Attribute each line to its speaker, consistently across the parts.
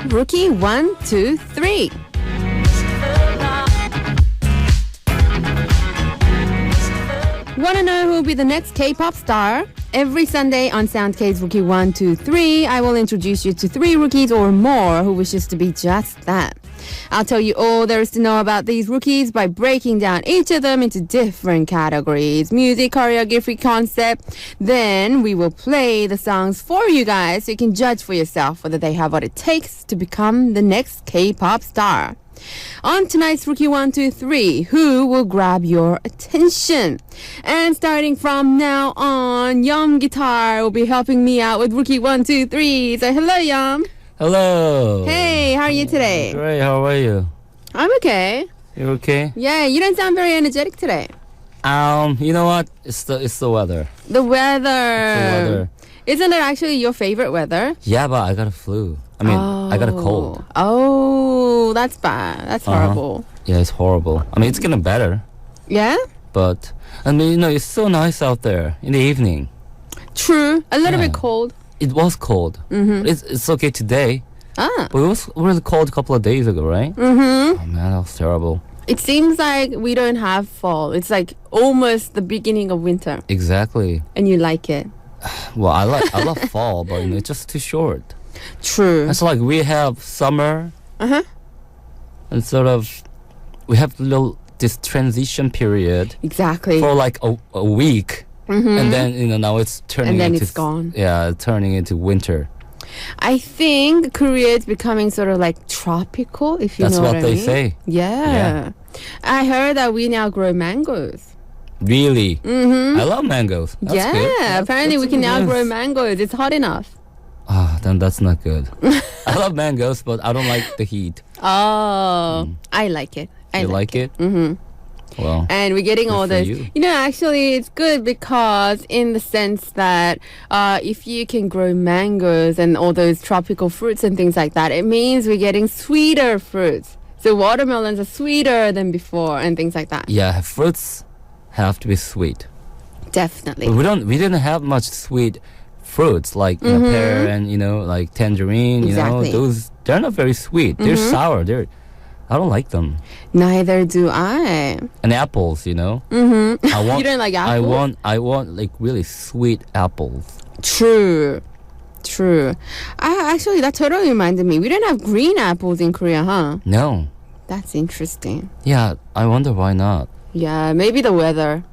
Speaker 1: Rookie 1, 2, 3. Want to know who will be the next K-pop star? Every Sunday on SoundK's Rookie 1, 2, 3, I will introduce you to 3 rookies or more who wishes to be just that. I'll tell you all there is to know about these rookies by breaking down each of them into different categories. Music, choreography, concept. Then we will play the songs for you guys so you can judge for yourself whether they have what it takes to become the next K-pop star. On tonight's Rookie 1, 2, 3, who will grab your attention? And starting from now on, Yeom Guitar will be helping me out with Rookie 1, 2, 3. So hello, Yeom.
Speaker 2: Hello.
Speaker 1: Hey, how are you today?
Speaker 2: Great, how are you?
Speaker 1: I'm okay.
Speaker 2: You okay?
Speaker 1: Yeah, you don't sound very energetic today.
Speaker 2: You know what? It's the weather.
Speaker 1: The weather.
Speaker 2: It's the weather.
Speaker 1: Isn't it actually your favorite weather?
Speaker 2: Yeah, but I got a flu. I got a cold.
Speaker 1: Oh, that's bad. That's horrible.
Speaker 2: Yeah, it's horrible. It's getting better.
Speaker 1: Yeah?
Speaker 2: But, it's so nice out there in the evening.
Speaker 1: True. A little bit cold.
Speaker 2: It was cold.
Speaker 1: Mm-hmm.
Speaker 2: It's okay today.
Speaker 1: Ah.
Speaker 2: But it was really cold a couple of days ago, right?
Speaker 1: Mm-hmm.
Speaker 2: Oh, man, that was terrible.
Speaker 1: It seems like we don't have fall. It's like almost the beginning of winter.
Speaker 2: Exactly.
Speaker 1: And you like it.
Speaker 2: Well, I love fall, but it's just too short.
Speaker 1: True.
Speaker 2: It's like we have summer.
Speaker 1: Uh-huh.
Speaker 2: And we have this transition period.
Speaker 1: Exactly.
Speaker 2: For like a week.
Speaker 1: Mm-hmm.
Speaker 2: And then, now it's turning
Speaker 1: and then
Speaker 2: into...
Speaker 1: it's gone.
Speaker 2: Yeah, turning into winter.
Speaker 1: I think Korea is becoming sort of like tropical, if you
Speaker 2: That's
Speaker 1: know what I mean.
Speaker 2: That's what they say.
Speaker 1: Yeah. I heard that we now grow mangoes.
Speaker 2: Really?
Speaker 1: Mm-hmm.
Speaker 2: I love mangoes. That's
Speaker 1: yeah,
Speaker 2: good.
Speaker 1: apparently we can now grow mangoes. It's hot enough.
Speaker 2: Then that's not good. I love mangoes, but I don't like the heat.
Speaker 1: Oh, I like it.
Speaker 2: You like it?
Speaker 1: Mm-hmm.
Speaker 2: Well,
Speaker 1: and we're getting all this. Actually, it's good because in the sense that if you can grow mangoes and all those tropical fruits and things like that, it means we're getting sweeter fruits. So watermelons are sweeter than before and things like that.
Speaker 2: Yeah, fruits have to be sweet.
Speaker 1: Definitely.
Speaker 2: But we didn't have much sweet fruits like pear and like tangerine.
Speaker 1: Exactly.
Speaker 2: They're not very sweet. They're sour. I don't like them.
Speaker 1: Neither do I.
Speaker 2: And apples,
Speaker 1: Mm-hmm. You don't like apples?
Speaker 2: I want like really sweet apples.
Speaker 1: True. Actually, that totally reminded me. We don't have green apples in Korea, huh?
Speaker 2: No.
Speaker 1: That's interesting.
Speaker 2: Yeah, I wonder why not.
Speaker 1: Yeah, maybe the weather.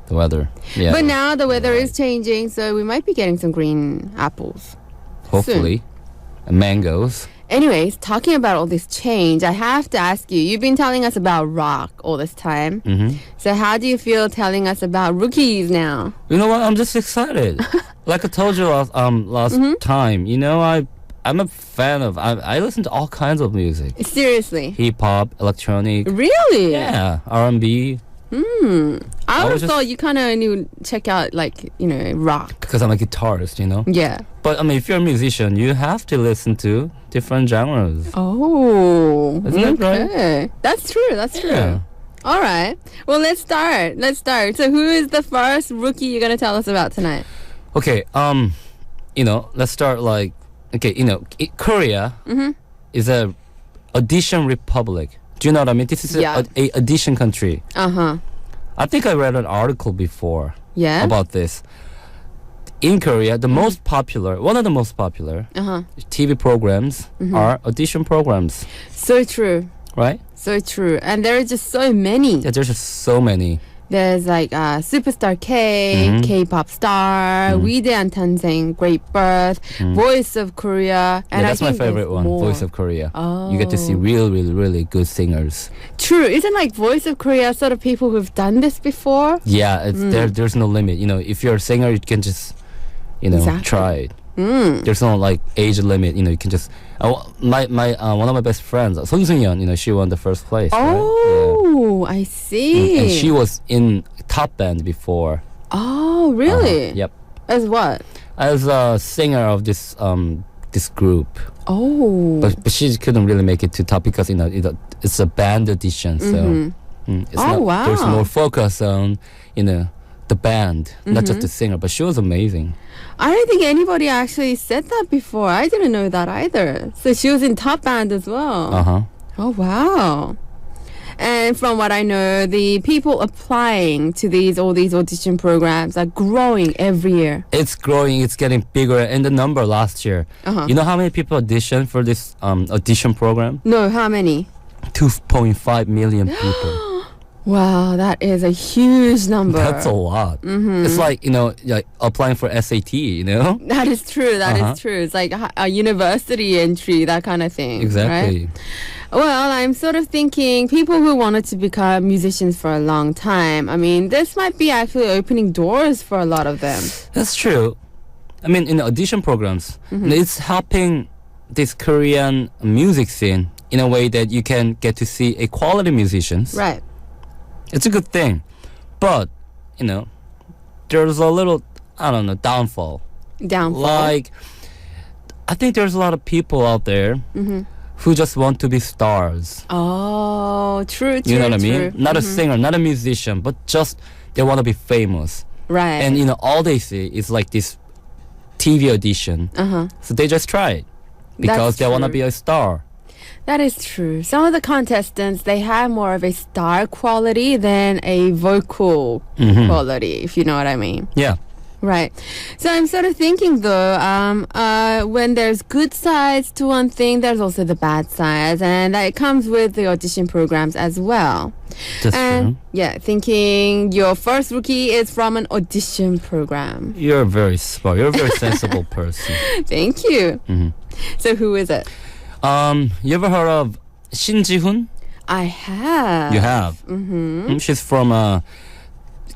Speaker 2: The weather. Yeah.
Speaker 1: But now the weather is changing, so we might be getting some green apples.
Speaker 2: Hopefully. And mangoes.
Speaker 1: Anyways, talking about all this change, I have to ask you, you've been telling us about rock all this time.
Speaker 2: Mm-hmm.
Speaker 1: So how do you feel telling us about rookies now?
Speaker 2: You know what? I'm just excited. Like I told you last time, I'm a fan of, I listen to all kinds of music.
Speaker 1: Seriously?
Speaker 2: Hip-hop, electronic.
Speaker 1: Really?
Speaker 2: Yeah, R&B.
Speaker 1: I would have thought you kind of knew check out rock.
Speaker 2: Because I'm a guitarist,
Speaker 1: Yeah.
Speaker 2: But if you're a musician, you have to listen to different genres.
Speaker 1: Oh.
Speaker 2: Isn't that right?
Speaker 1: That's true.
Speaker 2: Yeah.
Speaker 1: All right. Well, let's start. So who is the first rookie you're going to tell us about tonight?
Speaker 2: Okay, let's start Korea is a audition republic. Do you know what I mean? This is a audition country.
Speaker 1: Uh-huh.
Speaker 2: I think I read an article before about this. In Korea, one of the most popular TV programs are audition programs.
Speaker 1: So true.
Speaker 2: Right?
Speaker 1: So true. And there are just so many.
Speaker 2: Yeah, there's just so many.
Speaker 1: There's like Superstar K, K-pop Star, 위대한 탄생, Great Birth, Voice of Korea.
Speaker 2: And that's my favorite one, Voice of Korea.
Speaker 1: Oh.
Speaker 2: You get to see really, really good singers.
Speaker 1: True. Isn't like Voice of Korea sort of people who've done this before?
Speaker 2: Yeah, there's no limit. If you're a singer, you can just, try it. There's no like age limit. You can just. My one of my best friends, Seung-shik Yeom, she won the first place.
Speaker 1: Oh,
Speaker 2: right? Yeah.
Speaker 1: I see.
Speaker 2: And she was in top band before.
Speaker 1: Oh, really?
Speaker 2: Yep.
Speaker 1: As what?
Speaker 2: As a singer of this group.
Speaker 1: Oh.
Speaker 2: But she couldn't really make it to top because it's a band audition, so
Speaker 1: wow.
Speaker 2: there's more focus on the band, not just the singer, but she was amazing.
Speaker 1: I don't think anybody actually said that before. I didn't know that either. So she was in top band as well.
Speaker 2: Uh-huh.
Speaker 1: Oh, wow. And from what I know, the people applying to all these audition programs are growing every year.
Speaker 2: It's growing, it's getting bigger. And the number last year, you know how many people auditioned for this audition program?
Speaker 1: No, how many?
Speaker 2: 2.5 million people.
Speaker 1: Wow, that is a huge number.
Speaker 2: That's a lot. It's like, like applying for SAT,
Speaker 1: That is true. That is true. It's like a university entry, that kind of thing.
Speaker 2: Exactly.
Speaker 1: Right? Well, I'm sort of thinking people who wanted to become musicians for a long time, I mean, this might be actually opening doors for a lot of them.
Speaker 2: That's true. I mean, in the audition programs, it's helping this Korean music scene in a way that you can get to see a quality musicians.
Speaker 1: Right.
Speaker 2: It's a good thing. But, there's a little, I don't know, downfall.
Speaker 1: Downfall?
Speaker 2: Like, I think there's a lot of people out there who just want to be stars.
Speaker 1: Oh, true.
Speaker 2: You know what I mean? Not a singer, not a musician, but just they want to be famous.
Speaker 1: Right.
Speaker 2: And, all they see is like this TV audition. So they just try it because they want to be a star.
Speaker 1: That is true. Some of the contestants, they have more of a star quality than a vocal quality, if you know what I mean.
Speaker 2: Yeah.
Speaker 1: Right. So I'm sort of thinking, though, when there's good sides to one thing, there's also the bad sides. And it comes with the audition programs as well.
Speaker 2: That's true.
Speaker 1: Yeah, thinking your first rookie is from an audition program.
Speaker 2: You're very smart. You're a very sensible person.
Speaker 1: Thank you. So who is it?
Speaker 2: You ever heard of Shin Ji-hoon?
Speaker 1: I have.
Speaker 2: You have? She's from a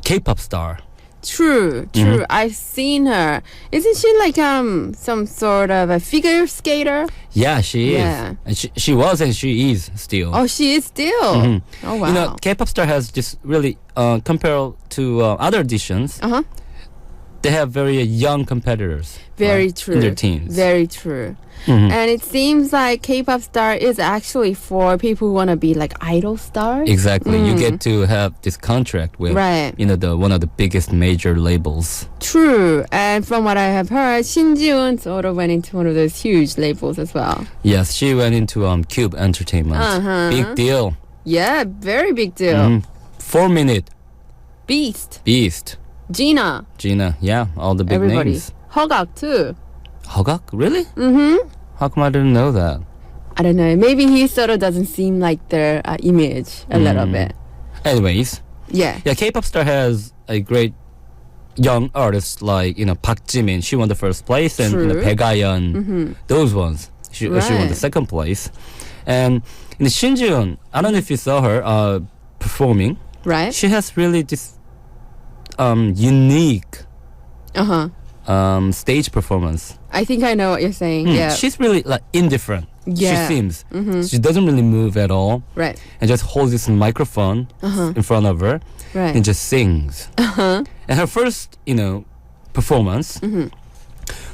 Speaker 2: K-pop star.
Speaker 1: True. I've seen her. Isn't she like some sort of a figure skater?
Speaker 2: Yeah, she is.
Speaker 1: Yeah.
Speaker 2: And she was and she is still.
Speaker 1: Oh, she is still. Oh, wow.
Speaker 2: K-pop star has just really compared to other auditions. They have very young competitors.
Speaker 1: Very true.
Speaker 2: In their teens.
Speaker 1: Very true. And it seems like K-pop star is actually for people who want to be like idol stars.
Speaker 2: Exactly. You get to have this contract with the one of the biggest major labels.
Speaker 1: True. And from what I have heard, Shin Ji-hoon sort of went into one of those huge labels as well.
Speaker 2: Yes, she went into Cube Entertainment. Big deal.
Speaker 1: Yeah, very big deal.
Speaker 2: 4 Minute.
Speaker 1: Beast.
Speaker 2: Gina, yeah, all the big names.
Speaker 1: Hogak too.
Speaker 2: Hogak? Really? How come I didn't know that?
Speaker 1: I don't know. Maybe he sort of doesn't seem like their image a little bit.
Speaker 2: Anyways.
Speaker 1: Yeah,
Speaker 2: K-pop star has a great young artist like, Park Jimin. She won the first place. And Baek Ayeon. Those ones. She won the second place. And Shin Ji-hoon, I don't know if you saw her performing.
Speaker 1: Right.
Speaker 2: She has really this unique stage performance.
Speaker 1: I think I know what you're saying. Yeah.
Speaker 2: She's really like indifferent.
Speaker 1: Yeah.
Speaker 2: She seems. She doesn't really move at all.
Speaker 1: Right.
Speaker 2: And just holds this microphone in front of her.
Speaker 1: Right.
Speaker 2: And just sings. And her first, performance,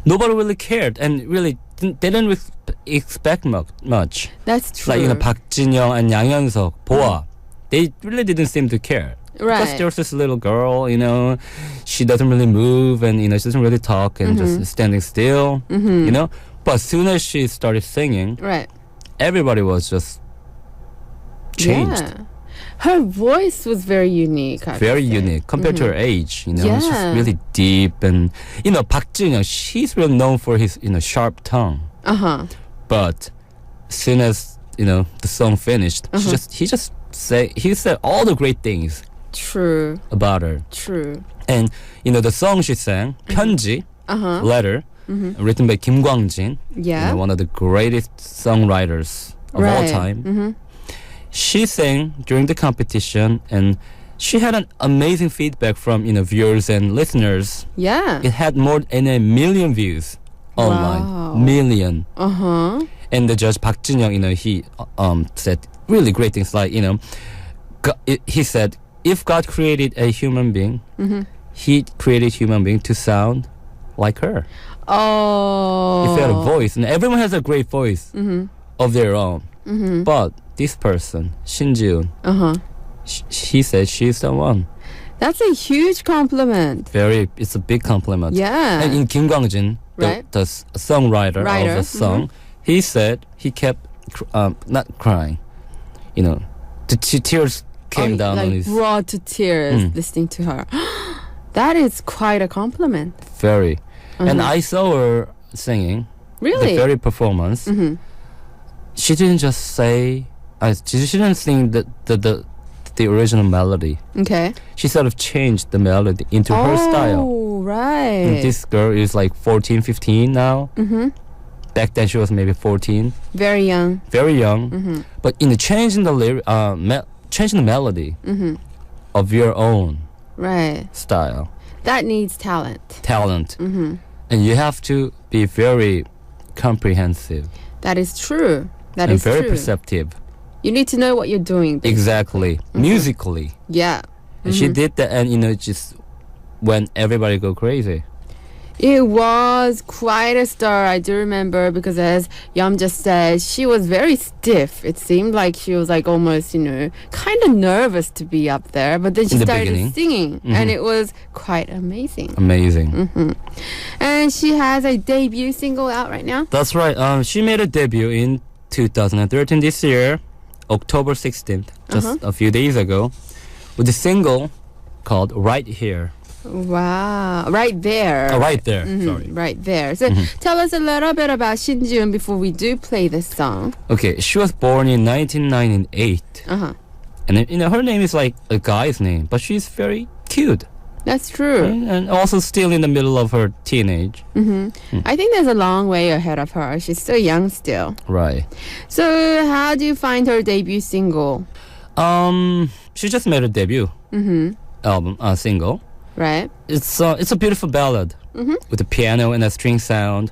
Speaker 2: nobody really cared and really they didn't expect much.
Speaker 1: That's true.
Speaker 2: Like, Park Jin-young and Yang Hyun-seok, Boa, they really didn't seem to care.
Speaker 1: Right.
Speaker 2: Because there's this little girl, she doesn't really move and, she doesn't really talk and just standing still, But as soon as she started singing,
Speaker 1: right,
Speaker 2: everybody was just changed.
Speaker 1: Yeah. Her voice was very unique.
Speaker 2: Very unique compared to her age, It's just really deep. And, Park Jin-young, she's really known for his, sharp tongue. But as soon as, the song finished, he said all the great things.
Speaker 1: True.
Speaker 2: About her.
Speaker 1: True.
Speaker 2: And, the song she sang, 편지, letter, written by Kim Kwang-jin, one of the greatest songwriters of all time. She sang during the competition, and she had an amazing feedback from, viewers and listeners.
Speaker 1: Yeah.
Speaker 2: It had more than 1 million views online.
Speaker 1: Wow.
Speaker 2: Million. And the judge Park Jin-young, he said really great things like, he said, if God created a human being, he created human being to sound like her.
Speaker 1: Oh.
Speaker 2: If you had a voice, and everyone has a great voice of their own. But this person, Shin Ji-hoon, he said she's the one.
Speaker 1: That's a huge compliment.
Speaker 2: It's a big compliment.
Speaker 1: Yeah.
Speaker 2: And in Kim Kwang-jin,
Speaker 1: Right.
Speaker 2: the songwriter of the song, he said he kept not crying. You know, the tears came down on his...
Speaker 1: brought to tears listening to her. That is quite a compliment.
Speaker 2: Very. And I saw her singing.
Speaker 1: Really?
Speaker 2: The very performance.
Speaker 1: Mm-hmm.
Speaker 2: She didn't just say... she didn't sing the original melody.
Speaker 1: Okay.
Speaker 2: She sort of changed the melody into her style.
Speaker 1: Oh, right.
Speaker 2: And this girl is like 14, 15 now.
Speaker 1: Mm-hmm.
Speaker 2: Back then she was maybe 14.
Speaker 1: Very young.
Speaker 2: Very young.
Speaker 1: Mm-hmm.
Speaker 2: But in the changing the changing the melody of your own
Speaker 1: Right.
Speaker 2: style.
Speaker 1: That needs talent.
Speaker 2: Mm-hmm. And you have to be very comprehensive.
Speaker 1: That is true. That
Speaker 2: and
Speaker 1: is
Speaker 2: very
Speaker 1: true.
Speaker 2: perceptive.
Speaker 1: You need to know what you're doing.
Speaker 2: Exactly. Musically.
Speaker 1: Yeah.
Speaker 2: And she did that, and just when everybody go crazy.
Speaker 1: It was quite a star, I do remember, because as Yeom just said, she was very stiff. It seemed like she was like almost, kind of nervous to be up there. But then she started singing, and it was quite amazing.
Speaker 2: Amazing.
Speaker 1: And she has a debut single out right now.
Speaker 2: That's right. She made a debut in 2013 this year, October 16th, just a few days ago, with a single called Right Here.
Speaker 1: Wow. Right there.
Speaker 2: Oh, right there. Sorry.
Speaker 1: Right there. So tell us a little bit about Shin Ji-eun before we do play this song.
Speaker 2: Okay, she was born in 1998.
Speaker 1: Uh-huh.
Speaker 2: And her name is like a guy's name, but she's very cute.
Speaker 1: That's true.
Speaker 2: And also still in the middle of her teenage.
Speaker 1: I think there's a long way ahead of her. She's still young still.
Speaker 2: Right.
Speaker 1: So how do you find her debut single?
Speaker 2: She just made a debut album, single.
Speaker 1: Right.
Speaker 2: It's a beautiful ballad with a piano and a string sound.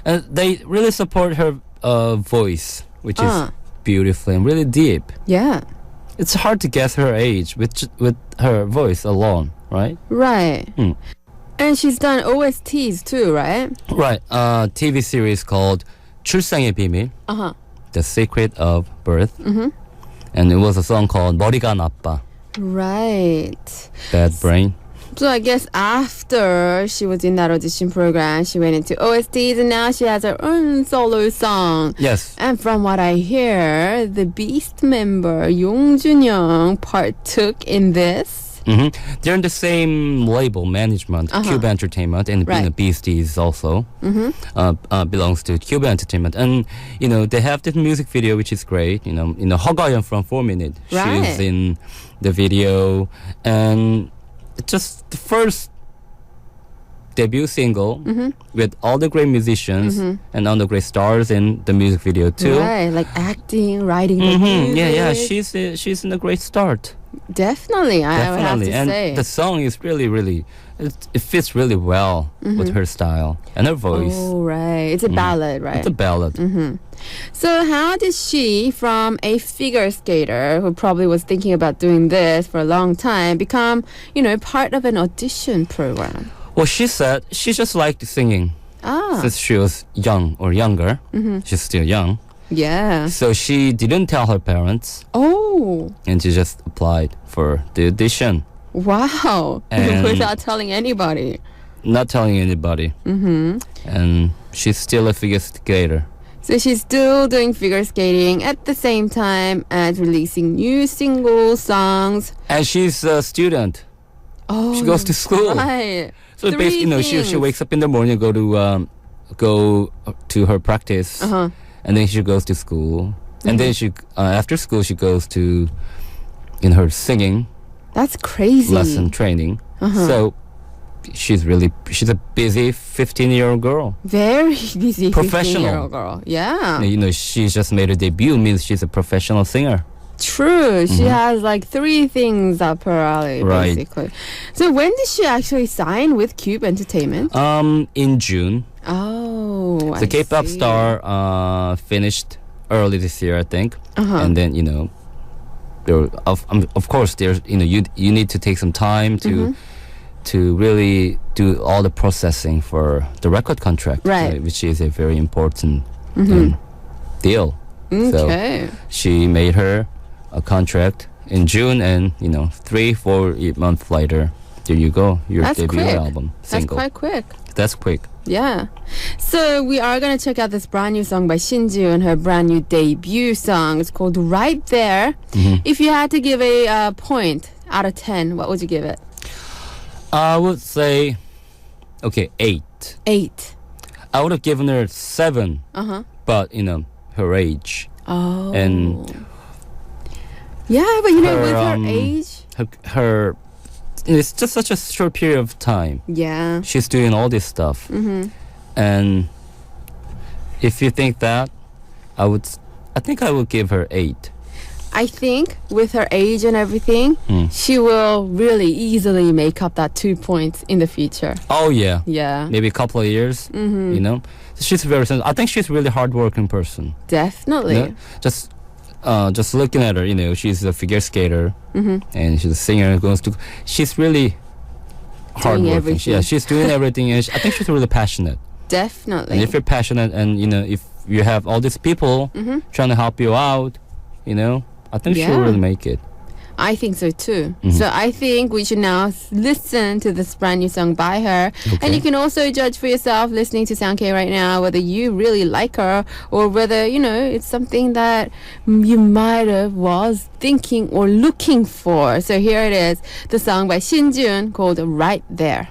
Speaker 2: And they really support her voice, which is beautiful and really deep.
Speaker 1: Yeah.
Speaker 2: It's hard to guess her age with her voice alone, right?
Speaker 1: Right. And she's done OSTs too, right?
Speaker 2: Right. TV series called 출생의 비밀, The Secret of Birth. And it was a song called 머리가 나빠.
Speaker 1: Right.
Speaker 2: Bad Brain.
Speaker 1: So I guess after she was in that audition program, she went into OSTs and now she has her own solo song.
Speaker 2: Yes.
Speaker 1: And from what I hear, the Beast member Yong Jun-young partook in this.
Speaker 2: They're in the same label management, Cube Entertainment, and Beasties also belongs to Cube Entertainment. And they have this music video which is great. 허가연 from 4 Minute.
Speaker 1: Right.
Speaker 2: She's in the video, and it's just the first debut single with all the great musicians and all the great stars in the music video too.
Speaker 1: Right, like acting, writing the music.
Speaker 2: Yeah. She's in a great start.
Speaker 1: Definitely, I would have to
Speaker 2: and
Speaker 1: say.
Speaker 2: the song is really, it fits really well with her style and her voice.
Speaker 1: Oh, right. It's a ballad, right?
Speaker 2: It's a ballad.
Speaker 1: So how did she, from a figure skater who probably was thinking about doing this for a long time, become, part of an audition program?
Speaker 2: Well, she said she just liked singing. Since she was young or younger. She's still young.
Speaker 1: Yeah.
Speaker 2: So she didn't tell her parents.
Speaker 1: Oh.
Speaker 2: And she just applied for the audition.
Speaker 1: Wow.
Speaker 2: And
Speaker 1: without telling anybody.
Speaker 2: Not telling anybody. And she's still a figure skater.
Speaker 1: So she's still doing figure skating at the same time as releasing new single songs.
Speaker 2: And she's a student.
Speaker 1: Oh,
Speaker 2: she goes to school.
Speaker 1: Right.
Speaker 2: So basically, she wakes up in the morning, go to her practice, and then she goes to school, and then she after school she goes to her singing.
Speaker 1: That's crazy.
Speaker 2: Lesson training. So she's a busy 15-year-old girl.
Speaker 1: Very busy
Speaker 2: professional
Speaker 1: 15-year-old girl. Yeah.
Speaker 2: She just made a debut, means she's a professional singer.
Speaker 1: True. She has like 3 things up her alley,
Speaker 2: Right.
Speaker 1: basically. So when did she actually sign with Cube Entertainment?
Speaker 2: In June.
Speaker 1: Oh,
Speaker 2: The K-pop star finished early this year, I think. And then, there of course there's you need to take some time to really do all the processing for the record contract,
Speaker 1: right,
Speaker 2: which is a very important deal.
Speaker 1: Okay.
Speaker 2: So she made her a contract in June, and 3-4 months later, there you go, your
Speaker 1: That's
Speaker 2: debut
Speaker 1: quick.
Speaker 2: album single.
Speaker 1: That's quite quick.
Speaker 2: That's quick.
Speaker 1: Yeah. So we are going to check out this brand new song by Shinju and her brand new debut song. It's called Right There. If you had to give a point out of 10, what would you give it?
Speaker 2: I would say, 8.
Speaker 1: 8.
Speaker 2: I would have given her 7. But her age.
Speaker 1: Oh.
Speaker 2: And
Speaker 1: yeah, but with her age,
Speaker 2: her it's just such a short period of time.
Speaker 1: Yeah.
Speaker 2: She's doing all this stuff. And if you think that, I think I would give her 8.
Speaker 1: I think with her age and everything, she will really easily make up that 2 points in the future.
Speaker 2: Oh yeah.
Speaker 1: Yeah.
Speaker 2: Maybe a couple of years. She's very sensitive. I think she's a really hardworking person.
Speaker 1: Definitely.
Speaker 2: Just looking at her, she's a figure skater and she's a singer. She's really hardworking. Yeah, she's doing everything, and I think she's really passionate.
Speaker 1: Definitely.
Speaker 2: And if you're passionate, and if you have all these people trying to help you out, I think she'll really make it.
Speaker 1: I think so too. So I think we should now listen to this brand new song by her.
Speaker 2: Okay.
Speaker 1: And you can also judge for yourself listening to Sound K right now whether you really like her or whether, it's something that you might have was thinking or looking for. So here it is, the song by Shinjun called Right There.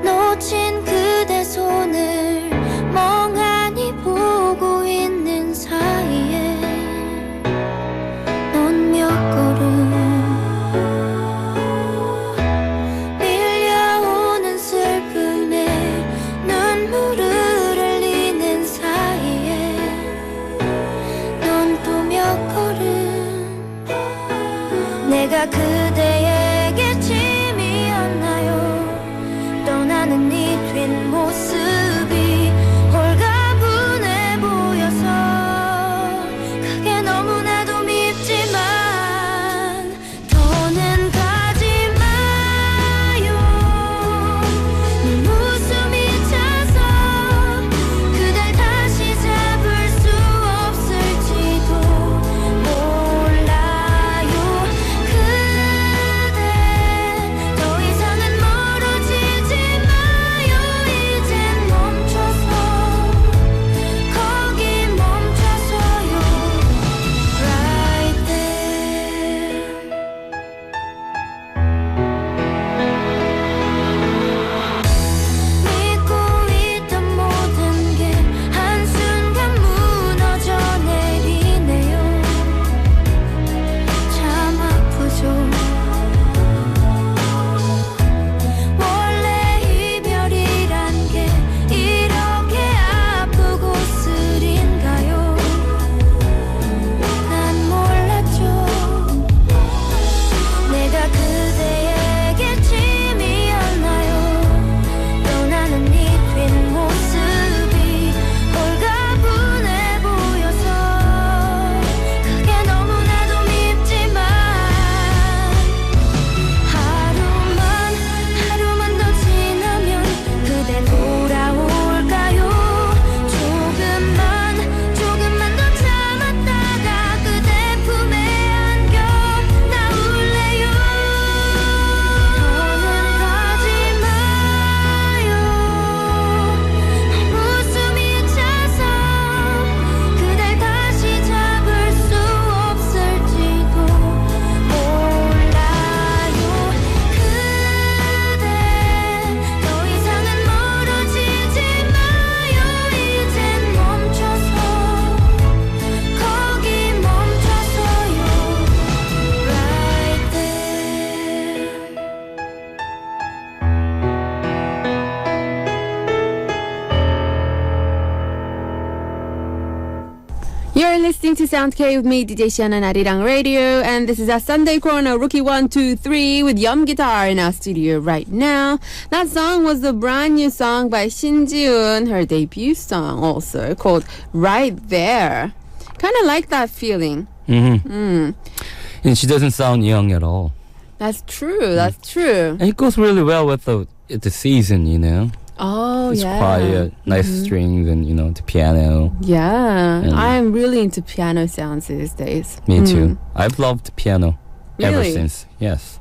Speaker 3: 놓친 그대 손을 멍하니 보고 있는 사이에 넌 몇 걸음 밀려오는 슬픔에 눈물을 흘리는 사이에 넌 또 몇 걸음 내가 그대에게 짐이었나요 떠나는 이 뒷모습이 홀가분해 보여서 그게 너무나도 밉지만 더는 가지 마요 눈 웃음이 차서 그댈 다시 잡을 수 없을지도 몰라요 그대 더 이상은 멀어지지 마요 이젠 멈춰서 거기 멈춰서요 Right there 믿고 있던 모든 게 한순간 무너져 내리네요 참 아프죠 원래 이별이란 게 이렇게 아프고 쓰린가요 난 몰랐죠 내가 그대에게 짐이었나요 떠나는 이 뒷모습이 홀가분해 보여서 그게 너무나도 밉지만 하루만 더 지나면 그대 돌아올까요 조금만 더 참았다가 그대 품에 안겨 나올래요 더는 가지 마요 웃음이 차서 그댈 다시 잡을 수 없을지도 몰라요 그대 더 이상은 멀어지지 마요 이젠 멈춰서 거기 멈춰서요 Right there
Speaker 1: You're listening to Sound K with me, DJ Shan on Arirang Radio, and this is our Sunday Corner, Rookie 1, 2, 3, with Yeom Guitar in our studio right now. That song was the brand new song by Shin Ji-eun, her debut song also, called Right There. Kind of like that feeling.
Speaker 2: And she doesn't sound young at all.
Speaker 1: That's true. That's true.
Speaker 2: And it goes really well with the season, you know.
Speaker 1: Oh,
Speaker 2: It's
Speaker 1: yeah.
Speaker 2: quiet, nice strings, and the piano.
Speaker 1: Yeah.
Speaker 2: And-
Speaker 1: I'm really into piano sounds these days.
Speaker 2: Me too. I've loved piano ever
Speaker 1: Really?
Speaker 2: since. Yes,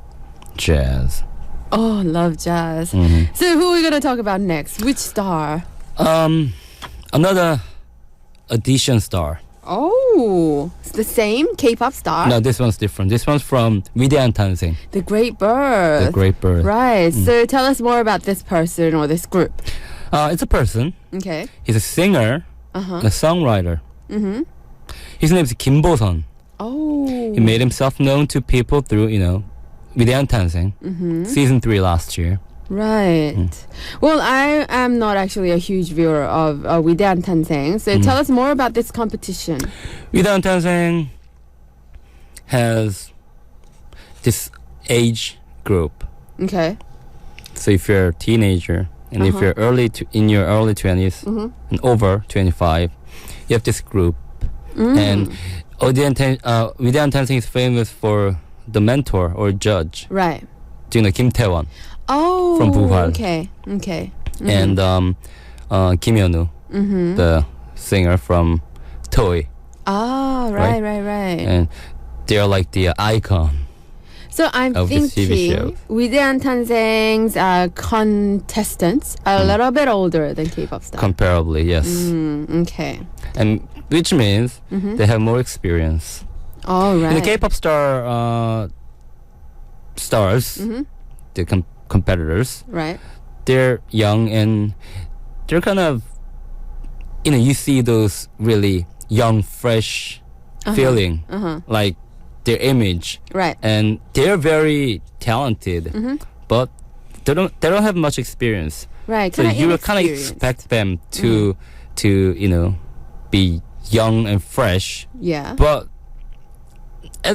Speaker 2: jazz.
Speaker 1: Oh, love jazz. So who are we going to talk about next? Which star?
Speaker 2: Another audition star.
Speaker 1: Oh, it's the same K-pop star?
Speaker 2: No, this one's different. This one's from 위대한 탄생,
Speaker 1: The Great Birth.
Speaker 2: The Great Birth.
Speaker 1: Right. So tell us more about this person or this group.
Speaker 2: It's a person.
Speaker 1: Okay.
Speaker 2: He's a singer, a songwriter. His name is 김보선.
Speaker 1: Oh.
Speaker 2: He made himself known to people through, 위대한 탄생, season 3 last year.
Speaker 1: Right. Well, I am not actually a huge viewer of 위대한 탄생. So tell us more about this competition.
Speaker 2: 위대한 탄생 has this age group.
Speaker 1: Okay.
Speaker 2: So if you're a teenager and if you're in your early 20s and over 25, you have this group. And 위대한 탄생 is famous for the mentor or judge.
Speaker 1: Right.
Speaker 2: Do you know Kim Tae-won?
Speaker 1: Oh.
Speaker 2: From Buhal.
Speaker 1: Okay. Okay.
Speaker 2: And Kim Yeon-woo, the singer from Toei.
Speaker 1: Ah,
Speaker 2: Right?
Speaker 1: right.
Speaker 2: And they're like the icon.
Speaker 1: So I'm
Speaker 2: of the TV
Speaker 1: thinking
Speaker 2: shows.
Speaker 1: 위대한 탄생's contestants are a little bit older than K-pop stars.
Speaker 2: Comparably, yes.
Speaker 1: Okay.
Speaker 2: And which means they have more experience.
Speaker 1: All right.
Speaker 2: And the K-pop stars, the competitors,
Speaker 1: Right.
Speaker 2: they're young and they're kind of, you see those really young, fresh feeling, like their image,
Speaker 1: Right.
Speaker 2: and they're very talented, but they don't have much experience.
Speaker 1: Right.
Speaker 2: So you would kind of expect them to be young and fresh,
Speaker 1: Yeah.
Speaker 2: but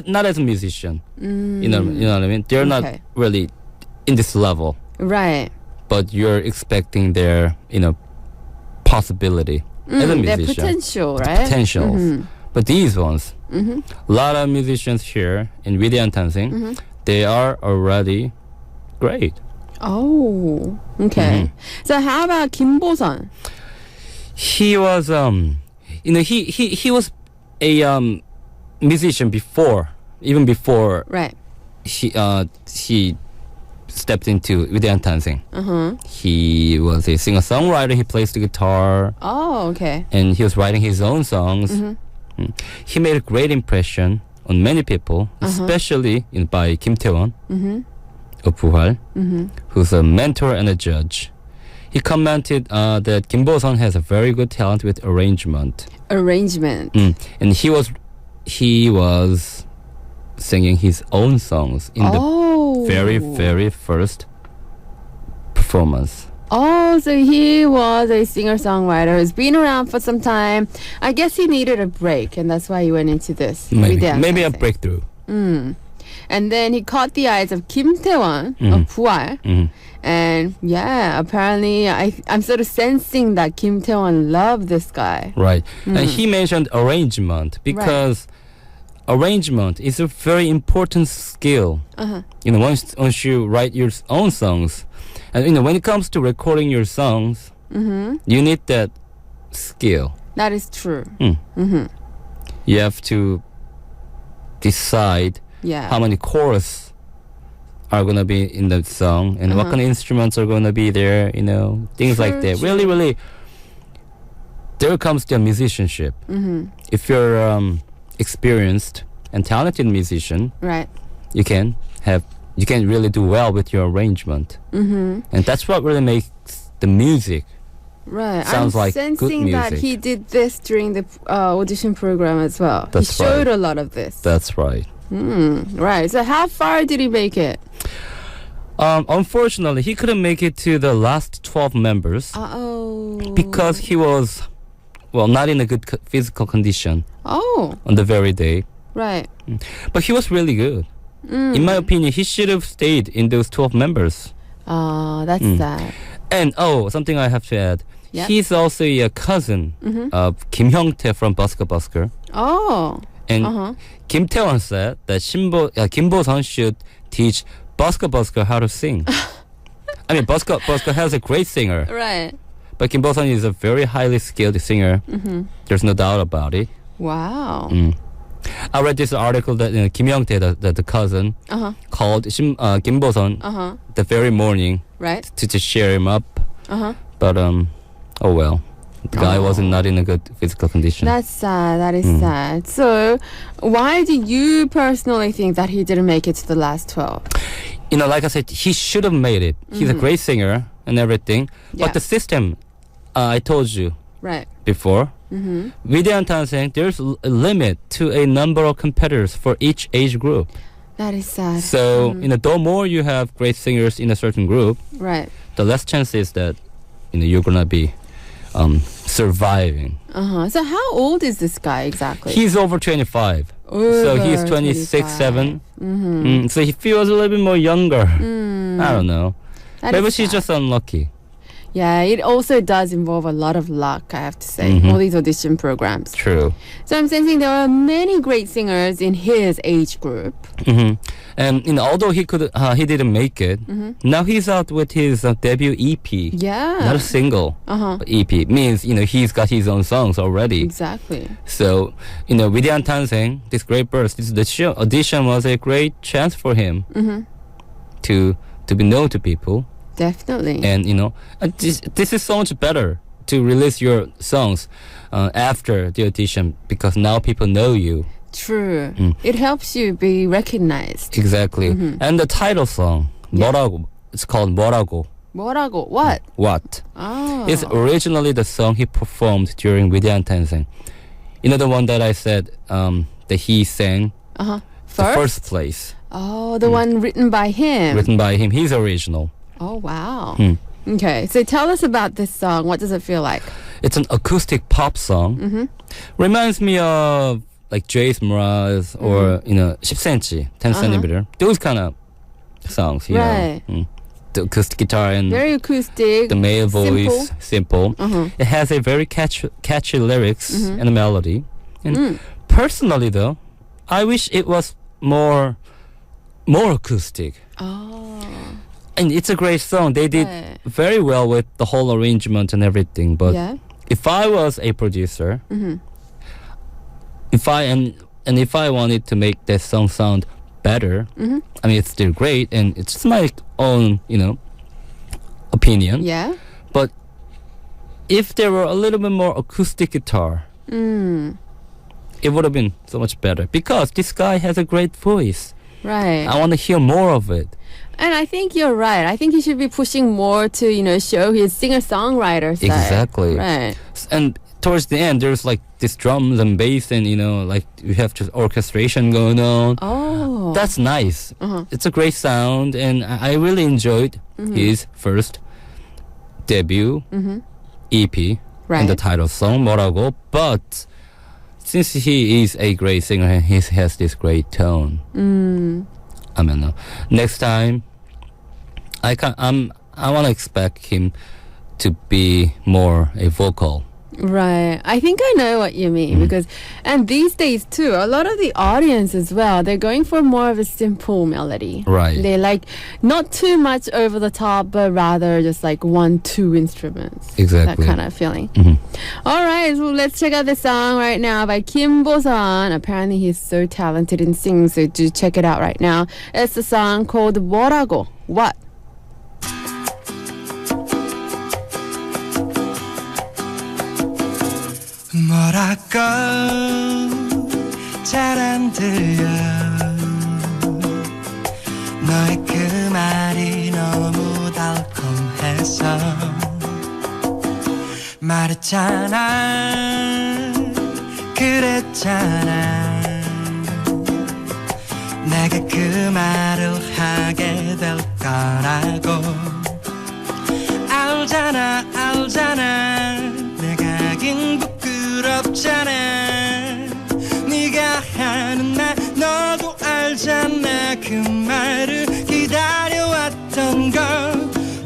Speaker 2: not as a musician. You know what I mean? They're not
Speaker 1: Okay.
Speaker 2: really in this level,
Speaker 1: Right.
Speaker 2: but you're expecting their possibility as a
Speaker 1: Their
Speaker 2: musician,
Speaker 1: potential, right?
Speaker 2: potentials. But these ones, a lot of musicians here in 위대한 탄생, they are already great.
Speaker 1: Oh. Okay. So how about 김보선?
Speaker 2: He was he was a musician before, even before
Speaker 1: Right.
Speaker 2: he stepped into 위대한 탄생. He was a singer-songwriter. He plays the guitar,
Speaker 1: Oh, okay.
Speaker 2: and he was writing his own songs. He made a great impression on many people, especially by Kim Tae-won of Buhal, who's a mentor and a judge. He commented that Kim Bo-sun has a very good talent with arrangement.
Speaker 1: Arrangement.
Speaker 2: And he was singing his own songs in the very, very first performance.
Speaker 1: Oh, so he was a singer-songwriter who's been around for some time. I guess he needed a break, and that's why he went into this.
Speaker 2: Maybe
Speaker 1: 위대한
Speaker 2: a
Speaker 1: 탄생.
Speaker 2: breakthrough.
Speaker 1: And then he caught the eyes of Kim Tae-won of Buhal. And yeah, apparently I'm sort of sensing that Kim Tae-won loved this guy.
Speaker 2: Right. And he mentioned arrangement because arrangement is a very important skill. Once you write your own songs, and when it comes to recording your songs, you need that skill.
Speaker 1: That is true.
Speaker 2: You have to decide
Speaker 1: Yeah.
Speaker 2: how many chorus are gonna be in the song and what kind of instruments are gonna be there, things like that.
Speaker 1: True.
Speaker 2: Really, really, there comes the musicianship. If you're experienced and talented musician,
Speaker 1: Right.
Speaker 2: you can really do well with your arrangement, and that's what really makes the music.
Speaker 1: Right.
Speaker 2: Sounds
Speaker 1: I'm
Speaker 2: like good
Speaker 1: sensing that
Speaker 2: music.
Speaker 1: he did this during the audition program as well.
Speaker 2: That's
Speaker 1: he showed
Speaker 2: right.
Speaker 1: a lot of this.
Speaker 2: That's right.
Speaker 1: Right. So how far did he make it?
Speaker 2: Unfortunately, he couldn't make it to the last 12 members
Speaker 1: Uh-oh.
Speaker 2: because he was, not in a good physical condition
Speaker 1: Oh,
Speaker 2: on the very day.
Speaker 1: right.
Speaker 2: But he was really good. In my opinion, he should have stayed in those 12 members.
Speaker 1: That's sad.
Speaker 2: And something I have to add.
Speaker 1: Yep.
Speaker 2: He's also a cousin of Kim Hyung-tae from Busker Busker.
Speaker 1: Oh.
Speaker 2: And Kim Tae-won said that Kim Bo-sun should teach Buska how to sing. I mean, Buska has a great singer,
Speaker 1: Right.
Speaker 2: but Kim Bo-sun is a very highly skilled singer. There's no doubt about it.
Speaker 1: Wow.
Speaker 2: I read this article that Kim Young-tae, the cousin, called Kim Bo-sun the very morning
Speaker 1: Right.
Speaker 2: to just cheer him up. But oh well, the guy wasn't not in a good physical condition.
Speaker 1: That's sad. That is sad. So, why do you personally think that he didn't make it to the last 12?
Speaker 2: Like I said, he should have made it. He's a great singer and everything.
Speaker 1: Yeah.
Speaker 2: But the system, I told you
Speaker 1: Right.
Speaker 2: before, Widehan Tanseng, there's a limit to a number of competitors for each age group.
Speaker 1: That is sad.
Speaker 2: So, the more you have great singers in a certain group,
Speaker 1: Right.
Speaker 2: the less chance is that, you're gonna be surviving.
Speaker 1: So, how old is this guy exactly?
Speaker 2: He's over 25. So he's 26, 7. So he feels a little bit more younger. I don't know. Maybe she's just unlucky.
Speaker 1: Yeah, it also does involve a lot of luck, I have to say, all these audition programs.
Speaker 2: True.
Speaker 1: So I'm sensing there are many great singers in his age group.
Speaker 2: And although he didn't make it, now he's out with his debut EP.
Speaker 1: Yeah.
Speaker 2: Not a single, but EP. Means, he's got his own songs already.
Speaker 1: Exactly.
Speaker 2: So, Widehan Tanseng, this great burst, this audition was a great chance for him to be known to people.
Speaker 1: Definitely.
Speaker 2: And, this is so much better to release your songs after the audition because now people know you.
Speaker 1: True. It helps you be recognized.
Speaker 2: Exactly. And the title song, 뭐라고, it's called 뭐라고.
Speaker 1: 뭐라고? What?
Speaker 2: What?
Speaker 1: Oh.
Speaker 2: It's originally the song he performed during Widehan Tanseng. The one that I said that he sang the first place.
Speaker 1: Oh, the one written by him.
Speaker 2: Written by him. He's original.
Speaker 1: Oh, wow. Okay, so tell us about this song. What does it feel like?
Speaker 2: It's an acoustic pop song. Reminds me of like Jace Mraz or 10cm, 10 centimeter. Those kind of songs,
Speaker 1: Right.
Speaker 2: The acoustic guitar and
Speaker 1: Very acoustic.
Speaker 2: the male voice, simple. It has a very catchy lyrics and a melody. And personally though, I wish it was more acoustic.
Speaker 1: Oh.
Speaker 2: And it's a great song. They did
Speaker 1: Right.
Speaker 2: very well with the whole arrangement and everything. But
Speaker 1: Yeah.
Speaker 2: if I was a producer, if I wanted to make that song sound better, I mean it's still great and it's just my own, opinion.
Speaker 1: Yeah.
Speaker 2: But if there were a little bit more acoustic guitar, it would have been so much better because this guy has a great voice.
Speaker 1: Right.
Speaker 2: I want to hear more of it.
Speaker 1: And I think you're right. I think he should be pushing more to, show his singer-songwriter side.
Speaker 2: Exactly.
Speaker 1: Right.
Speaker 2: And towards the end, there's like this drums and bass and, like you have just orchestration going on.
Speaker 1: Oh.
Speaker 2: That's nice. It's a great sound and I really enjoyed his first debut EP
Speaker 1: Right.
Speaker 2: and the title song, 뭐라고. But since he is a great singer and he has this great tone, I mean, next time, I want to expect him to be more a vocal.
Speaker 1: Right. I think I know what you mean because, and these days too, a lot of the audience as well, they're going for more of a simple melody.
Speaker 2: Right.
Speaker 1: They like not too much over the top, but rather just like 1-2 instruments.
Speaker 2: Exactly.
Speaker 1: That kind of feeling. All right, so let's check out the song right now by Kim Bo-sun. Apparently he's so talented in singing, so do check it out right now. It's the song called 뭐라고? What?
Speaker 4: 뭐랄까 잘 안 들려 너의 그 말이 너무 달콤해서 말했잖아 그랬잖아 내가 그 말을 하게 될 거라고 알잖아 내가 하긴 부끄럽잖아 네가 하는 말 너도 알잖아 그 말을 기다려왔던 걸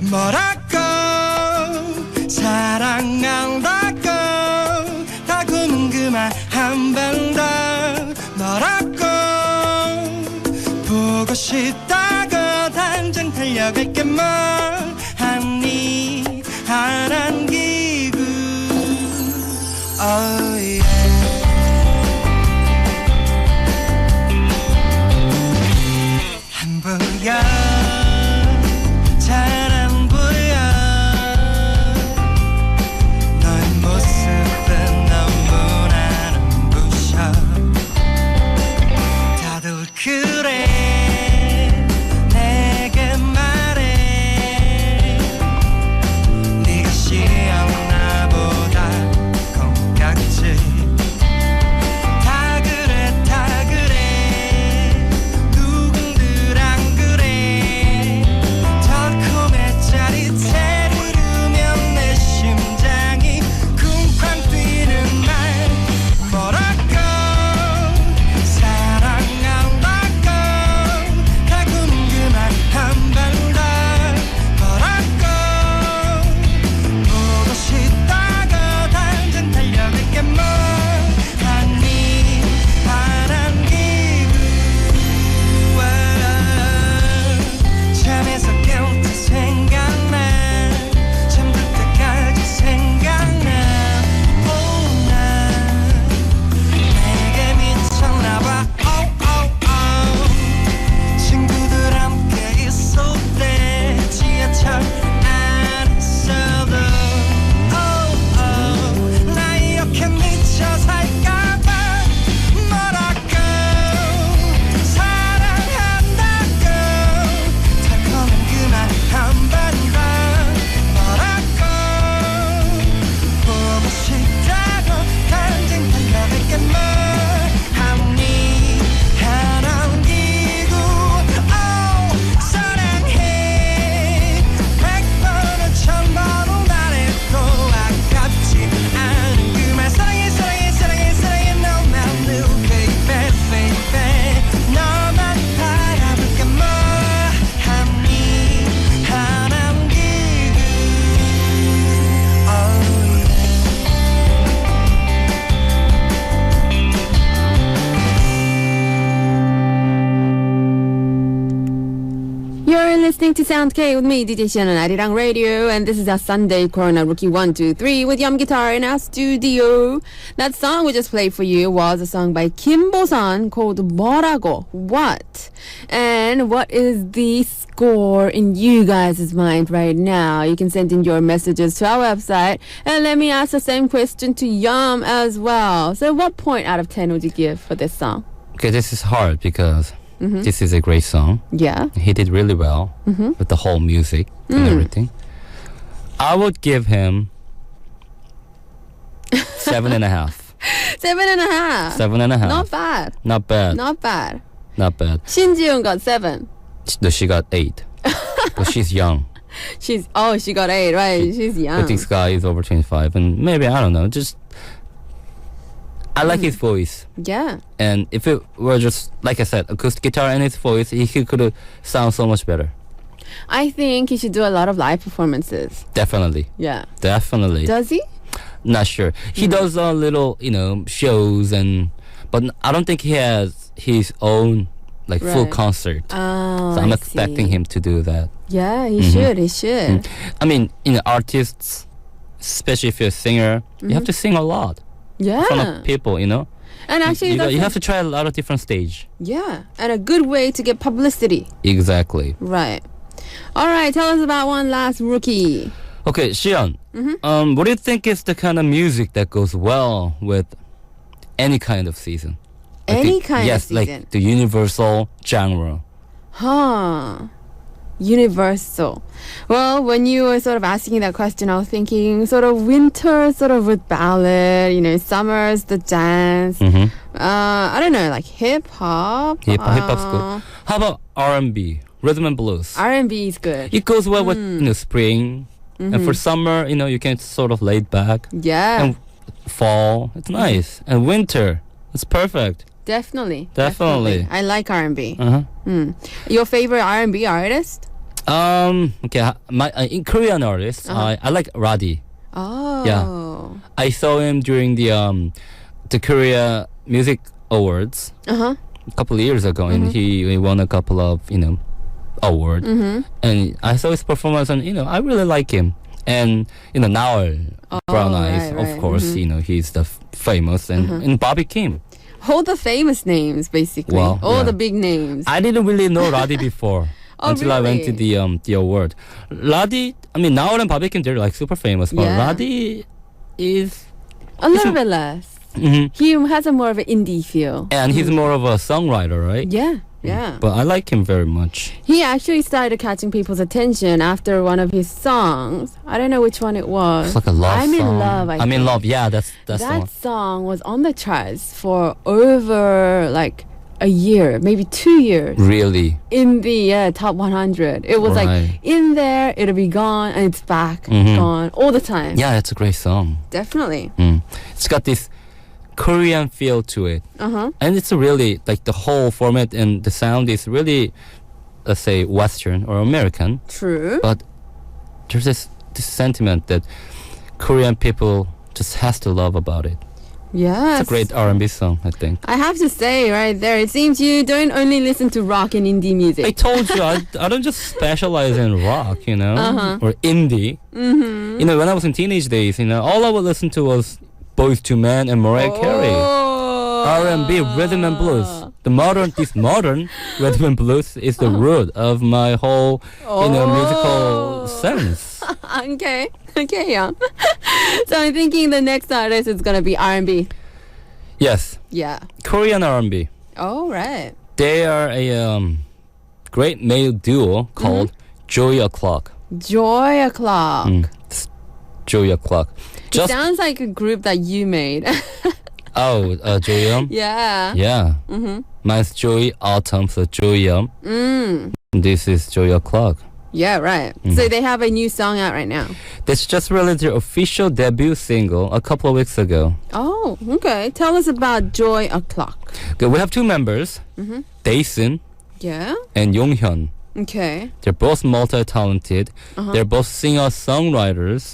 Speaker 4: 뭐라고 사랑한다고 다구는 그 말 한 번 더 싶다고 당장 달려갈게 뭐하니 안기고 oh yeah. 안 보여 잘 안 보여 너의 모습은 너무나 눈부셔 다들 그래 내게 말해 네가 시험나 보다 건강지 다 그래 누군들 안 그래 달콤해 짜릿해 누르면 내 심장이 쿵쾅 뛰는 말 뭐라고 사랑한다고 다 궁금한 한번 더 뭐라고 보고 싶다고 당장 달려갈게 뭐하니 바람기고 잠에서 깨울 때 생각나 잠들 때까지 생각나 oh, 나 내게 미쳤나봐 oh, oh, oh. 친구들 함께 있을 때 지하철 안에서도 oh, oh. 나 이렇게 미쳐 살까봐 뭐라고 사랑한다고 달콤한 그 말 한번 더 뭐라고 보고 싶다고 당장 달려갈게 뭐하니 안기고 oh, 사랑해 100번은 1000번은 말해도 아깝지 않은 그 말 사랑해 너만 new baby 너만 바라볼게 뭐하니 안기고 oh
Speaker 1: You're listening to Sound K with me, DJ Shan on Arirang Radio, and this is our Sunday Corner Rookie 1, 2, 3 with Yum Guitar in our studio. That song we just played for you was a song by Kim Bo-san called 뭐라고, What? And what is the score in you guys' mind right now? You can send in your messages to our website, and let me ask the same question to Yum as well. So what point out of 10 would you give for this song?
Speaker 2: Okay, this is hard because this is a great song.
Speaker 1: Yeah.
Speaker 2: He did really well with the whole music and everything. I would give him 7.5.
Speaker 1: 7.5.
Speaker 2: 7.5.
Speaker 1: Not bad.
Speaker 2: Not bad.
Speaker 1: Not bad.
Speaker 2: Not bad.
Speaker 1: 신지훈 got 7.
Speaker 2: No, she got 8. But she's young.
Speaker 1: She got 8, right? She's young.
Speaker 2: But this guy is over 25, and maybe I don't know. Just I like his voice,
Speaker 1: Yeah.
Speaker 2: and if it were just like I said, acoustic guitar and his voice, he could sound so much better.
Speaker 1: I think he should do a lot of live performances.
Speaker 2: Definitely,
Speaker 1: Yeah.
Speaker 2: definitely.
Speaker 1: Does he?
Speaker 2: Not sure. He does a little, shows but I don't think he has his own full
Speaker 1: Right.
Speaker 2: concert.
Speaker 1: Oh,
Speaker 2: So I'm
Speaker 1: I
Speaker 2: expecting
Speaker 1: see.
Speaker 2: him to do that.
Speaker 1: Yeah, he should. He should.
Speaker 2: I mean, artists, especially if you're a singer, you have to sing a lot in front
Speaker 1: Yeah.
Speaker 2: of people.
Speaker 1: And actually,
Speaker 2: You have to try a lot of different stage.
Speaker 1: yeah, and a good way to get publicity.
Speaker 2: Exactly.
Speaker 1: Right. All right. Tell us about one last rookie.
Speaker 2: Okay, Xian. What do you think is the kind of music that goes well with any kind of season?
Speaker 1: Any kind of
Speaker 2: yes,
Speaker 1: season.
Speaker 2: like the universal genre.
Speaker 1: Huh. Universal. Well, when you were sort of asking that question, I was thinking sort of winter, sort of with ballad, summer's the dance. I don't know, like hip hop.
Speaker 2: Hip hop's good. How about R&B, rhythm and blues?
Speaker 1: R&B is good.
Speaker 2: It goes well with spring, and for summer, you can sort of laid back.
Speaker 1: Yeah,
Speaker 2: And fall, it's nice, and winter, it's perfect.
Speaker 1: definitely.
Speaker 2: Definitely.
Speaker 1: I like R&B.
Speaker 2: Uh-huh.
Speaker 1: Your favorite R&B artist?
Speaker 2: Okay, my in Korean artists, I like Radi.
Speaker 1: Oh.
Speaker 2: I saw him during the Korea Music Awards. a couple of years ago, and he won a couple of award. And I saw his performance, and I really like him. And now Brown Eyes,
Speaker 1: right,
Speaker 2: of course, he's the famous, and Bobby Kim.
Speaker 1: All the famous names, basically.
Speaker 2: Well,
Speaker 1: all
Speaker 2: yeah.
Speaker 1: the big names.
Speaker 2: I didn't really know Ladi before.
Speaker 1: Oh,
Speaker 2: until I went to
Speaker 1: really?
Speaker 2: the award. Ladi, I mean, now and Bobby Kim, they're like super famous, but
Speaker 1: Yeah.
Speaker 2: Ladi is
Speaker 1: A little bit less. He has a more of an indie feel.
Speaker 2: and he's more of a songwriter, right?
Speaker 1: Yeah, yeah.
Speaker 2: But I like him very much.
Speaker 1: He actually started catching people's attention after one of his songs. I don't know which one it was.
Speaker 2: It's like a love
Speaker 1: I'm
Speaker 2: song.
Speaker 1: in love.
Speaker 2: I'm in
Speaker 1: think.
Speaker 2: love. Yeah, that's the
Speaker 1: That
Speaker 2: one.
Speaker 1: song was on the charts for over like a year, maybe 2 years.
Speaker 2: Really.
Speaker 1: In the top 100. It was like
Speaker 2: Right.
Speaker 1: in there, it'll be gone, and it's back, gone all the time.
Speaker 2: Yeah, it's a great song.
Speaker 1: Definitely.
Speaker 2: It's got this Korean feel to it.
Speaker 1: Uh-huh.
Speaker 2: And it's a really, like the whole format and the sound is really, let's say, Western or American.
Speaker 1: True.
Speaker 2: But there's this sentiment that Korean people just has to love about it.
Speaker 1: Yes.
Speaker 2: It's a great R&B song, I think.
Speaker 1: I have to say right there, it seems you don't only listen to rock and indie music.
Speaker 2: I told you, I don't just specialize in rock, or indie. When I was in teenage days, all I would listen to was Boyz II Men and Mariah Carey. R&B, rhythm and blues. This modern rhythm and blues is the root of my whole, musical sense.
Speaker 1: Okay, yeah. So I'm thinking the next artist is gonna be R&B.
Speaker 2: Yes,
Speaker 1: Yeah.
Speaker 2: Korean R&B.
Speaker 1: Oh, right.
Speaker 2: They are a great male duo called Joy O'Clock.
Speaker 1: Joy O'Clock.
Speaker 2: It's Joy O'Clock.
Speaker 1: It sounds like a group that you made.
Speaker 2: Joy Yeom?
Speaker 1: Yeah.
Speaker 2: Yeah. Mine's Joy Autumn, so Joy Yeom. This is Joy O'Clock.
Speaker 1: Yeah, right. So they have a new song out right now.
Speaker 2: That's just released their official debut single a couple of weeks ago.
Speaker 1: Oh, okay. Tell us about Joy O'Clock.
Speaker 2: Okay, we have two members, Daesun
Speaker 1: Yeah.
Speaker 2: and Yonghyun.
Speaker 1: Okay.
Speaker 2: They're both multi-talented. They're both singer-songwriters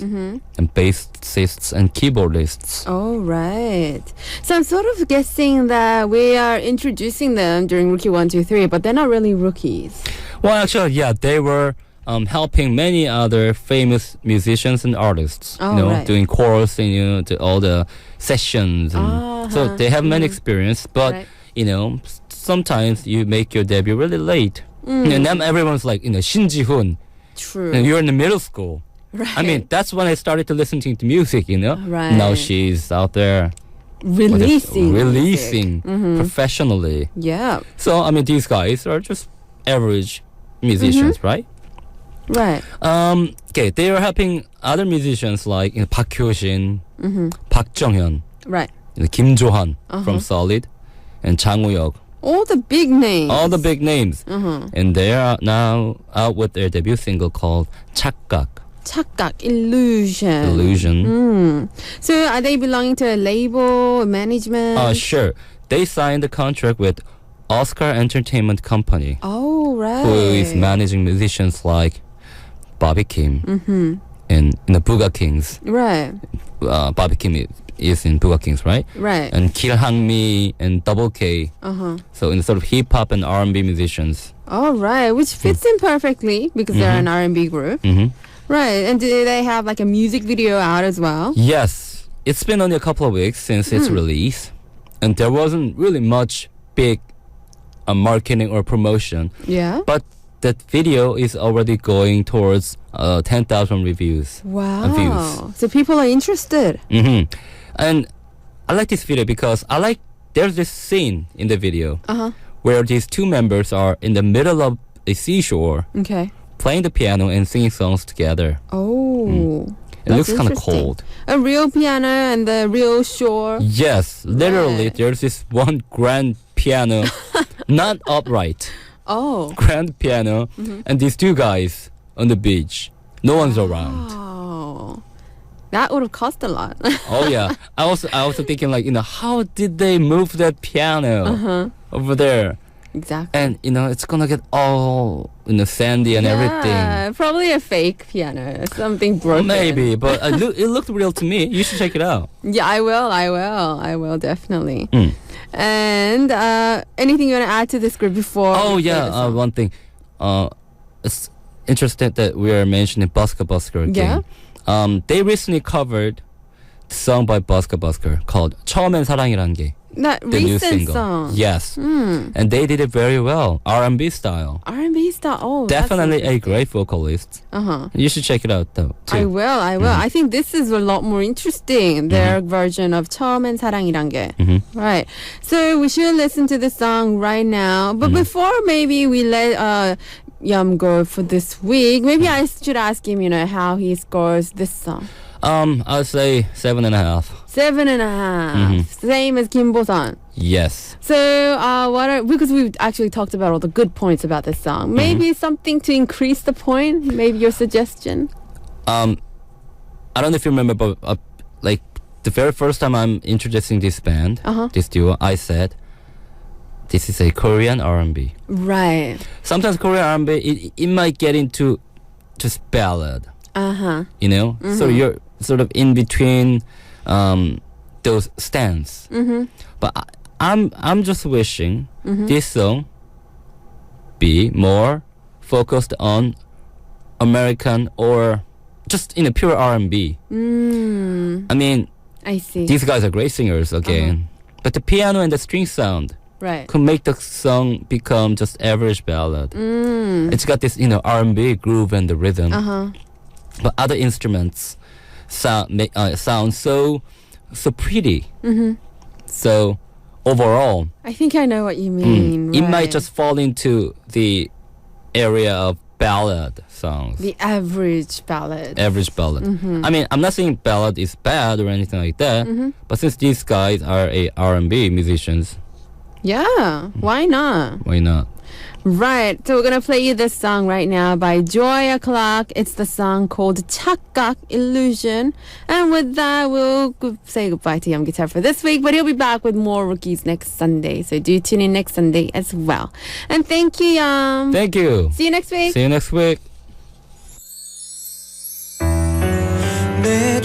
Speaker 2: and bassists and keyboardists.
Speaker 1: Oh, right. So I'm sort of guessing that we are introducing them during Rookie 1, 2, 3, but they're not really rookies.
Speaker 2: Well, actually, yeah, they were helping many other famous musicians and artists.
Speaker 1: Oh, right.
Speaker 2: Doing chorus and to all the sessions. And so they have many experience, but
Speaker 1: Right.
Speaker 2: sometimes you make your debut really late. And then everyone's like, Shin Ji-hoon,
Speaker 1: True.
Speaker 2: and you're in the middle school.
Speaker 1: Right.
Speaker 2: I mean, that's when I started to listen to music,
Speaker 1: Right.
Speaker 2: Now she's out there
Speaker 1: releasing.
Speaker 2: releasing
Speaker 1: music.
Speaker 2: professionally.
Speaker 1: Yeah.
Speaker 2: So, I mean, these guys are just average musicians, right?
Speaker 1: Right.
Speaker 2: Okay, they are helping other musicians like Park Hyo-shin, Park Jung-hyun,
Speaker 1: Right.
Speaker 2: Kim Jo-han from Solid, and Chang Woo-yeok.
Speaker 1: All the big names.
Speaker 2: All the big names. And they are now out with their debut single called 착각,
Speaker 1: 착각, illusion.
Speaker 2: Illusion.
Speaker 1: So are they belonging to a label, management?
Speaker 2: Sure. They signed a contract with Oscar Entertainment Company,
Speaker 1: Oh, right.
Speaker 2: who is managing musicians like Bobby Kim and the Booga Kings.
Speaker 1: Right.
Speaker 2: Bobby Kim is in Booga Kings, right?
Speaker 1: Right.
Speaker 2: And Kil Hang-mi and Double K. So in sort of hip hop and R&B musicians.
Speaker 1: All right, which fits in perfectly because they're an R&B group. Right. And do they have like a music video out as well?
Speaker 2: Yes, it's been only a couple of weeks since its release, and there wasn't really much big marketing or promotion.
Speaker 1: Yeah.
Speaker 2: But that video is already going towards 10,000 reviews.
Speaker 1: Wow.
Speaker 2: Views.
Speaker 1: So people are interested.
Speaker 2: And I like this video because there's this scene in the video where these two members are in the middle of a seashore
Speaker 1: Okay.
Speaker 2: playing the piano and singing songs together.
Speaker 1: Oh.
Speaker 2: It
Speaker 1: That's
Speaker 2: looks kind of
Speaker 1: interesting.
Speaker 2: cold.
Speaker 1: A real piano and the real shore.
Speaker 2: Yes, literally,
Speaker 1: Right.
Speaker 2: there's this one grand piano, not upright,
Speaker 1: Oh.
Speaker 2: grand piano, and these two guys on the beach. No one's around.
Speaker 1: Oh. That would have cost a lot.
Speaker 2: Oh yeah, I was thinking like, how did they move that piano over there?
Speaker 1: Exactly.
Speaker 2: And it's gonna get all sandy and everything.
Speaker 1: Yeah, probably a fake piano, something broken.
Speaker 2: Maybe, but it looked real to me. You should check it out.
Speaker 1: Yeah, I will definitely. And anything you want to add to this group before?
Speaker 2: Oh
Speaker 1: we play the
Speaker 2: yeah,
Speaker 1: song?
Speaker 2: one thing. It's interesting that we are mentioning Busker Busker again. They recently covered the song by Busker Busker called 처음엔 사랑이란 게.
Speaker 1: That
Speaker 2: The new
Speaker 1: recent
Speaker 2: single.
Speaker 1: song.
Speaker 2: Yes. And they did it very well. R&B style.
Speaker 1: R&B style. Oh,
Speaker 2: Definitely
Speaker 1: that's
Speaker 2: a great vocalist.
Speaker 1: Uh-huh.
Speaker 2: You should check it out though. Too.
Speaker 1: I will. I think this is a lot more interesting. Their version of 처음엔 사랑이란 게. Right. So we should listen to the song right now. But before maybe we let Yeom go for this week, maybe I should ask him, how he scores this song.
Speaker 2: I'd say 7.5.
Speaker 1: 7.5. Same as Kim Bo-sun.
Speaker 2: Yes.
Speaker 1: So, because we've actually talked about all the good points about this song. Maybe something to increase the point? Maybe your suggestion?
Speaker 2: I don't know if you remember, but like the very first time I'm introducing this band, this duo, I said, this is a Korean R&B.
Speaker 1: Right.
Speaker 2: Sometimes Korean R&B, it might get into just ballad.
Speaker 1: Uh-huh.
Speaker 2: So you're sort of in between those stands. But I'm just wishing this song be more focused on American or just pure R&B. I mean,
Speaker 1: I see.
Speaker 2: these guys are great singers again, but the piano and the string sound
Speaker 1: Right.
Speaker 2: could make the song become just average ballad. It's got this R&B groove and the rhythm. But other instruments sound so pretty. So overall,
Speaker 1: I think I know what you mean.
Speaker 2: it
Speaker 1: right.
Speaker 2: might just fall into the area of ballad songs.
Speaker 1: The average ballad.
Speaker 2: Average ballad. I mean, I'm not saying ballad is bad or anything like that. But since these guys are R&B musicians,
Speaker 1: Yeah, why not?
Speaker 2: why not?
Speaker 1: Right, so we're gonna play you this song right now by Joya Clark. It's the song called 착각 Illusion. And with that, we'll say goodbye to Yeom Guitar for this week, but he'll be back with more rookies next Sunday. So do tune in next Sunday as well. And thank you, Yeom.
Speaker 2: Thank you.
Speaker 1: See you next week.
Speaker 2: See you next week.
Speaker 4: 내